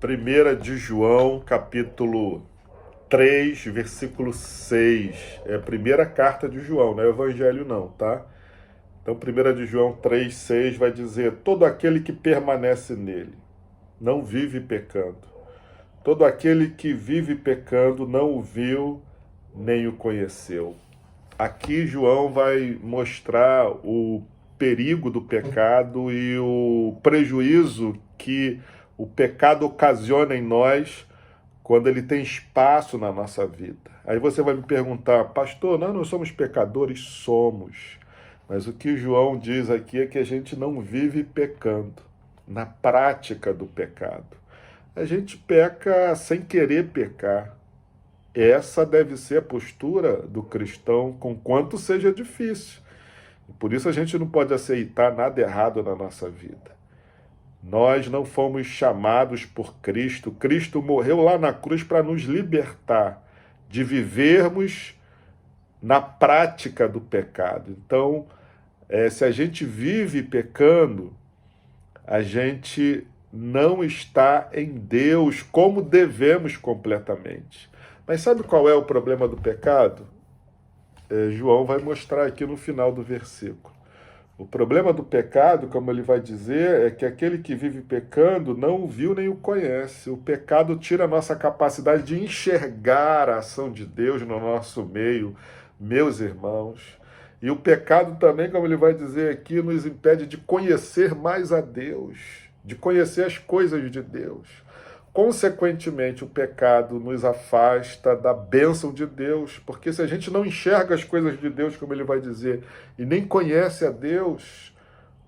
Primeira de João, capítulo 3, versículo 6. É a primeira carta de João, não é evangelho não, tá? Então, primeira de João 3, 6 vai dizer: todo aquele que permanece nele não vive pecando. Todo aquele que vive pecando não o viu nem o conheceu. Aqui João vai mostrar o perigo do pecado e o prejuízo que o pecado ocasiona em nós quando ele tem espaço na nossa vida. Aí você vai me perguntar: pastor, nós não somos pecadores? Somos. Mas o que João diz aqui é que a gente não vive pecando, na prática do pecado. A gente peca sem querer pecar. Essa deve ser a postura do cristão, conquanto seja difícil. E por isso a gente não pode aceitar nada errado na nossa vida. Nós não fomos chamados por Cristo. Cristo morreu lá na cruz para nos libertar de vivermos na prática do pecado. Então, se a gente vive pecando, a gente não está em Deus como devemos completamente. Mas sabe qual é o problema do pecado? João vai mostrar aqui no final do versículo. O problema do pecado, como ele vai dizer, é que aquele que vive pecando não o viu nem o conhece. O pecado tira a nossa capacidade de enxergar a ação de Deus no nosso meio, meus irmãos. E o pecado também, como ele vai dizer aqui, nos impede de conhecer mais a Deus, de conhecer as coisas de Deus. Consequentemente, o pecado nos afasta da bênção de Deus, porque se a gente não enxerga as coisas de Deus, como ele vai dizer, e nem conhece a Deus,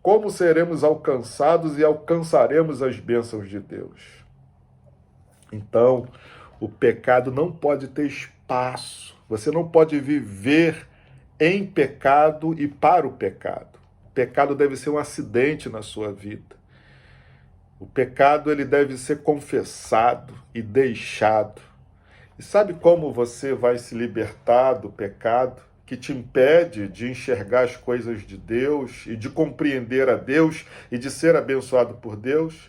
como seremos alcançados e alcançaremos as bênçãos de Deus? Então, o pecado não pode ter espaço. Você não pode viver em pecado e para o pecado. O pecado deve ser um acidente na sua vida. O pecado ele deve ser confessado e deixado. E sabe como você vai se libertar do pecado que te impede de enxergar as coisas de Deus e de compreender a Deus e de ser abençoado por Deus?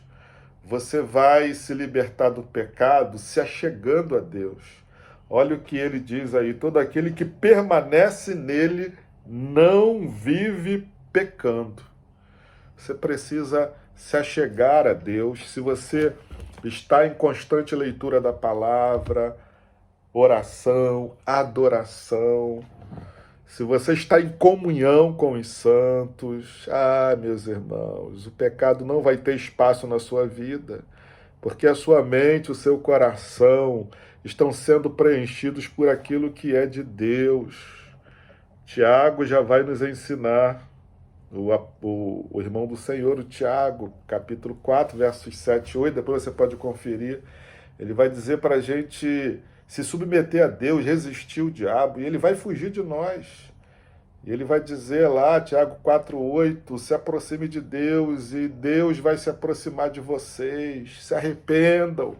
Você vai se libertar do pecado se achegando a Deus. Olha o que ele diz aí: todo aquele que permanece nele não vive pecando. Você precisa se achegar a Deus. Se você está em constante leitura da palavra, oração, adoração, se você está em comunhão com os santos, meus irmãos, o pecado não vai ter espaço na sua vida, porque a sua mente, o seu coração estão sendo preenchidos por aquilo que é de Deus. Tiago já vai nos ensinar. O irmão do Senhor, o Tiago, capítulo 4, versos 7 e 8, depois você pode conferir, ele vai dizer para a gente se submeter a Deus, resistir o diabo, e ele vai fugir de nós. E ele vai dizer lá, Tiago 4:8, se aproxime de Deus, e Deus vai se aproximar de vocês, se arrependam.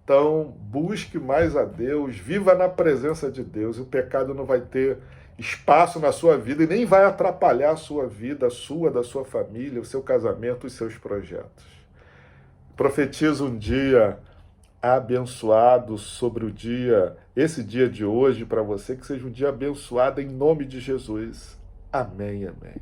Então, busque mais a Deus, viva na presença de Deus, e o pecado não vai ter espaço na sua vida e nem vai atrapalhar a sua vida, a sua, da sua família, o seu casamento, os seus projetos. Profetizo um dia abençoado sobre esse dia de hoje para você, que seja um dia abençoado em nome de Jesus. Amém, amém.